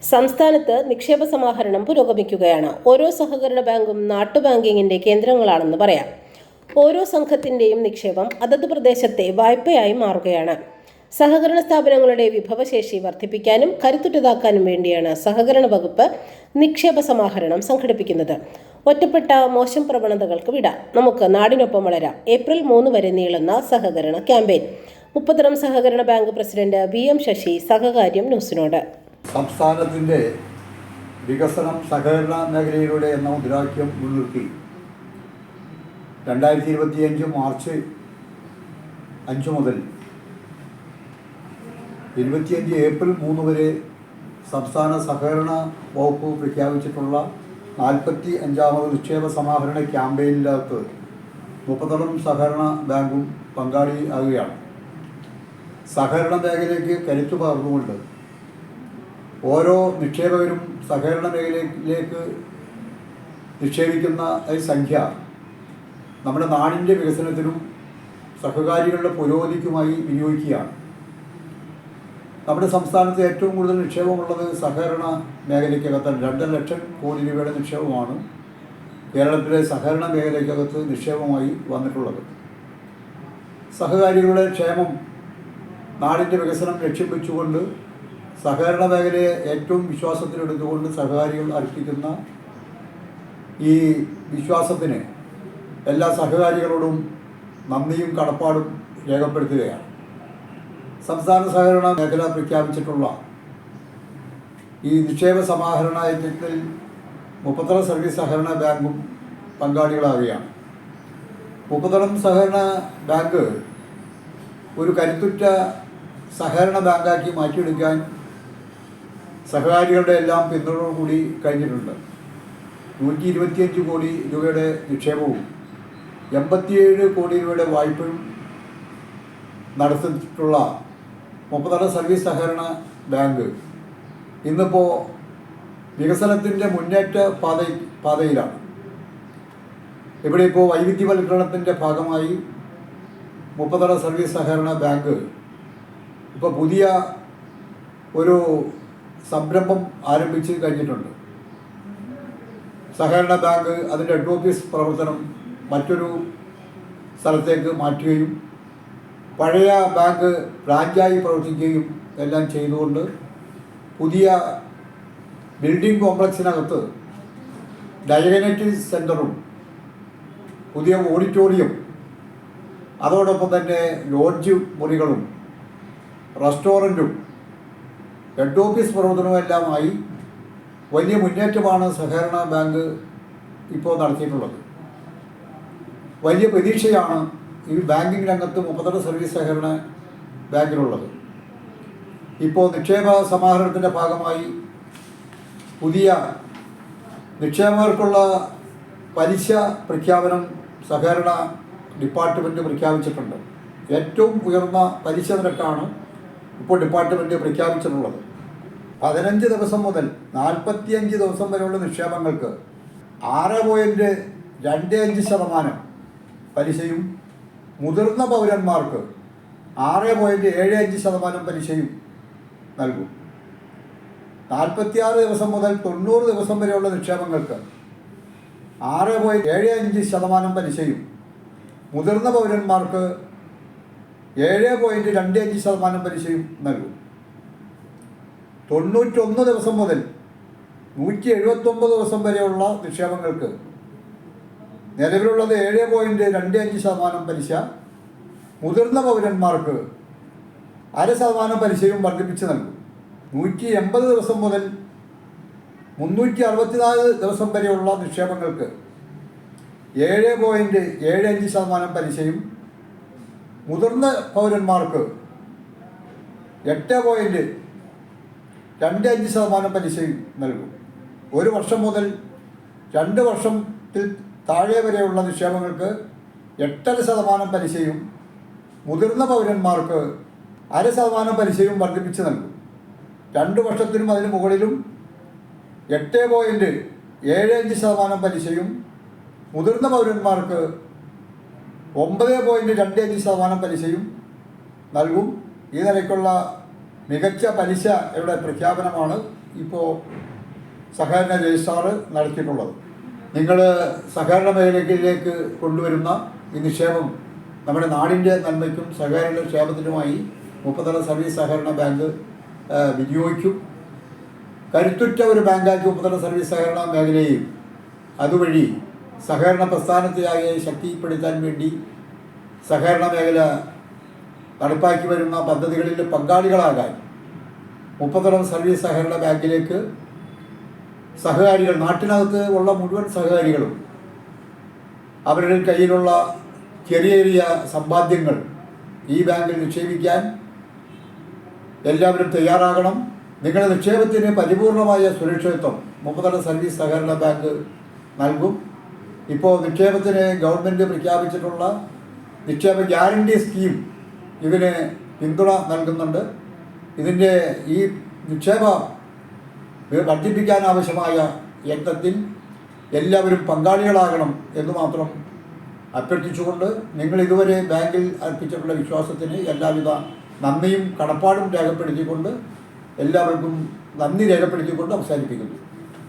സംസ്ഥാനത്ത് നിക്ഷേപ സമാഹരണം പുരോഗമിക്കുകയാണ്. ഓരോ സഹകരണ ബാങ്കും നാട്ടുബാങ്കിങ്ങിന്റെ കേന്ദ്രങ്ങളാണെന്ന് പറയാം. ഓരോ സംഘത്തിന്റെയും നിക്ഷേപം അതത് പ്രദേശത്തെ വായ്പയായി മാറുകയാണ്. സഹകരണ സ്ഥാപനങ്ങളുടെ വിഭവശേഷി വർദ്ധിപ്പിക്കാനും കരുത്തുറ്റതാക്കാനും വേണ്ടിയാണ് സഹകരണ വകുപ്പ് നിക്ഷേപ സമാഹരണം സംഘടിപ്പിക്കുന്നത്. ഒറ്റപ്പെട്ട മോശം പ്രവണതകൾക്ക് വിട, നമുക്ക് നാടിനൊപ്പം വളരാം. ഏപ്രിൽ 3 വരെ നീളുന്ന സഹകരണ ക്യാമ്പയിൻ. മുപ്പത്തടം സഹകരണ ബാങ്ക് പ്രസിഡന്റ് VM ശശി സഹകാര്യം ന്യൂസിനോട്. സംസ്ഥാനത്തിൻ്റെ വികസനം സഹകരണ മേഖലയിലൂടെ എന്ന മുദ്രാവാക്യം മുൻനിർത്തി 2025 മാർച്ച് 5 മുതൽ 25 ഏപ്രിൽ 3 വരെ സംസ്ഥാന സഹകരണ വകുപ്പ് പ്രഖ്യാപിച്ചിട്ടുള്ള 45ാമത് നിക്ഷേപ സമാഹരണ ക്യാമ്പയിനിനകത്ത് മുപ്പത്തടം സഹകരണ ബാങ്കും പങ്കാളിയാകുകയാണ്. സഹകരണ മേഖലയ്ക്ക് കരുത്തു പകർന്നുകൊണ്ട് ഓരോ നിക്ഷേപകരും സഹകരണ മേഖലയിലേക്ക് നിക്ഷേപിക്കുന്ന സംഖ്യ നമ്മുടെ നാടിൻ്റെ വികസനത്തിനും സഹകാരികളുടെ പുരോഗതിക്കുമായി വിനിയോഗിക്കുകയാണ്. നമ്മുടെ സംസ്ഥാനത്ത് ഏറ്റവും കൂടുതൽ നിക്ഷേപമുള്ളത് സഹകരണ മേഖലയ്ക്കകത്താണ്. 2 ലക്ഷം കോടി രൂപയുടെ നിക്ഷേപമാണ് കേരളത്തിലെ സഹകരണ മേഖലയ്ക്കകത്ത് നിക്ഷേപമായി വന്നിട്ടുള്ളത്. സഹകാരികളുടെ ക്ഷേമം, നാടിൻ്റെ വികസനം ലക്ഷ്യം വെച്ചുകൊണ്ട് സഹകരണ മേഖലയെ ഏറ്റവും വിശ്വാസത്തിലെടുത്തുകൊണ്ട് സഹകാരികൾ അർപ്പിക്കുന്ന ഈ വിശ്വാസത്തിന് എല്ലാ സഹകാരികളോടും നന്ദിയും കടപ്പാടും രേഖപ്പെടുത്തുകയാണ്. സംസ്ഥാന സഹകരണ മേഖല പ്രഖ്യാപിച്ചിട്ടുള്ള ഈ നിക്ഷേപ സമാഹരണ യജ്ഞത്തിൽ മുപ്പത്തടം സർവീസ് സഹകരണ ബാങ്കും പങ്കാളികളാവുകയാണ്. മുപ്പത്തടം സഹകരണ ബാങ്ക് ഒരു കരുത്തുറ്റ സഹകരണ ബാങ്കാക്കി മാറ്റിയെടുക്കാൻ സഹകാരികളുടെ എല്ലാം പിന്തുണയോടുകൂടി കഴിഞ്ഞിട്ടുണ്ട്. 125 കോടി രൂപയുടെ നിക്ഷേപവും 87 കോടി രൂപയുടെ വായ്പയും നടത്തിയിട്ടുള്ള മുപ്പത്തടം സർവീസ് സഹകരണ ബാങ്ക് ഇന്നിപ്പോൾ വികസനത്തിൻ്റെ മുന്നേറ്റ പാതയിലാണ്. ഇവിടെ ഇപ്പോൾ വൈവിധ്യവൽക്കരണത്തിൻ്റെ ഭാഗമായി മുപ്പത്തടം സർവീസ് സഹകരണ ബാങ്ക് ഇപ്പോൾ പുതിയ ഒരു സംരംഭം ആരംഭിച്ച് കഴിഞ്ഞിട്ടുണ്ട്. സഹകരണ ബാങ്ക് അതിൻ്റെ ഹെഡ് ഓഫീസ് പ്രവർത്തനം മറ്റൊരു സ്ഥലത്തേക്ക് മാറ്റുകയും പഴയ ബാങ്ക് ബ്രാഞ്ചായി പ്രവർത്തിക്കുകയും എല്ലാം ചെയ്തുകൊണ്ട് പുതിയ ബിൽഡിംഗ് കോംപ്ലക്സിനകത്ത് ഡയഗ്നറ്റിക് സെൻ്ററും പുതിയ ഓഡിറ്റോറിയം, അതോടൊപ്പം തന്നെ ലോഡ്ജ് മുറികളും റെസ്റ്റോറൻറ്റും ഹെഡ് ഓഫീസ് പ്രവർത്തനവും എല്ലാമായി വലിയ മുന്നേറ്റമാണ് സഹകരണ ബാങ്ക് ഇപ്പോൾ നടത്തിയിട്ടുള്ളത്. വലിയ പ്രതീക്ഷയാണ് ഈ ബാങ്കിങ് രംഗത്ത് മുപ്പത്തടം സർവീസ് സഹകരണ ബാങ്കിലുള്ളത്. ഇപ്പോൾ നിക്ഷേപ സമാഹരണത്തിൻ്റെ ഭാഗമായി പുതിയ നിക്ഷേപകർക്കുള്ള പലിശ പ്രഖ്യാപനം സഹകരണ ഡിപ്പാർട്ട്മെൻറ്റ് പ്രഖ്യാപിച്ചിട്ടുണ്ട്. ഏറ്റവും ഉയർന്ന പലിശ നിരക്കാണ് ഇപ്പോൾ ഡിപ്പാർട്ട്മെൻറ്റ് പ്രഖ്യാപിച്ചിട്ടുള്ളത്. 15 ദിവസം മുതൽ 45 ദിവസം വരെയുള്ള നിക്ഷേപങ്ങൾക്ക് 6.25% പലിശയും മുതിർന്ന പൗരന്മാർക്ക് 6.75% പലിശയും നൽകും. 46 ദിവസം മുതൽ 90 ദിവസം വരെയുള്ള നിക്ഷേപങ്ങൾക്ക് 6.75% പലിശയും മുതിർന്ന പൗരന്മാർക്ക് 7.25% പലിശയും നൽകും. 91 ദിവസം മുതൽ 179 ദിവസം വരെയുള്ള നിക്ഷേപങ്ങൾക്ക് നിലവിലുള്ളത് 7.25% പലിശ, മുതിർന്ന പൗരന്മാർക്ക് 0.5% പലിശയും വർദ്ധിപ്പിച്ച് നൽകും. 180 ദിവസം മുതൽ 364 ദിവസം വരെയുള്ള നിക്ഷേപങ്ങൾക്ക് 7.75% പലിശയും മുതിർന്ന പൗരന്മാർക്ക് 8.25% പലിശയും നൽകും. 1 വർഷം മുതൽ 2 വർഷത്തിൽ താഴെ വരെയുള്ള നിക്ഷേപങ്ങൾക്ക് 8.5% പലിശയും മുതിർന്ന പൗരന്മാർക്ക് 0.5% പലിശയും വർദ്ധിപ്പിച്ച് നൽകും. 2 വർഷത്തിനും അതിന് മുകളിലും 8.75% പലിശയും മുതിർന്ന പൗരന്മാർക്ക് 9.25% പലിശയും നൽകും. ഈ നിലയ്ക്കുള്ള മികച്ച പലിശയുടെ പ്രഖ്യാപനമാണ് ഇപ്പോൾ സഹകരണ രജിസ്ട്രാർ നടത്തിയിട്ടുള്ളത്. നിങ്ങൾ സഹകരണ മേഖലയിലേക്ക് കൊണ്ടുവരുന്ന ഈ നിക്ഷേപം നമ്മുടെ നാടിൻ്റെ നന്മയ്ക്കും സഹകരണ ക്ഷേമത്തിനുമായി മുപ്പത്തല സർവീസ് സഹകരണ ബാങ്ക് വിനിയോഗിക്കും. കരുത്തുറ്റ ഒരു ബാങ്കാക്കി മുപ്പത്തല സർവീസ് സഹകരണ മേഖലയെയും അതുവഴി സഹകരണ പ്രസ്ഥാനത്തെയാകെ ശക്തിപ്പെടുത്താൻ വേണ്ടി സഹകരണ മേഖല നടപ്പാക്കി വരുന്ന പദ്ധതികളിൽ പങ്കാളികളാകാൻ മുപ്പത്തല സർവീസ് സഹകരണ ബാങ്കിലേക്ക് സഹകാരികൾ, നാട്ടിനകത്ത് ഉള്ള മുഴുവൻ സഹകാരികളും അവരുടെ കയ്യിലുള്ള ചെറിയ ചെറിയ സമ്പാദ്യങ്ങൾ ഈ ബാങ്കിൽ നിക്ഷേപിക്കാൻ എല്ലാവരും തയ്യാറാകണം. നിങ്ങളുടെ നിക്ഷേപത്തിന് പരിപൂർണമായ സുരക്ഷിതത്വം മുപ്പത്തല സർവീസ് സഹകരണ ബാങ്ക് നൽകും. ഇപ്പോൾ നിക്ഷേപത്തിന് ഗവൺമെൻറ് പ്രഖ്യാപിച്ചിട്ടുള്ള നിക്ഷേപ ഗ്യാരണ്ടി സ്കീം ഇതിന് പിന്തുണ നൽകുന്നുണ്ട്. ഇതിൻ്റെ ഈ നിക്ഷേപ വർദ്ധിപ്പിക്കാനാവശ്യമായ യത്നത്തിൽ എല്ലാവരും പങ്കാളികളാകണം എന്ന് മാത്രം അഭ്യർത്ഥിച്ചുകൊണ്ട് നിങ്ങൾ ഇതുവരെ ബാങ്കിൽ അർപ്പിച്ചിട്ടുള്ള വിശ്വാസത്തിന് എല്ലാവിധ നന്ദിയും കടപ്പാടും രേഖപ്പെടുത്തിക്കൊണ്ട് എല്ലാവർക്കും നന്ദി രേഖപ്പെടുത്തിക്കൊണ്ട് അവസാനിപ്പിക്കുന്നു.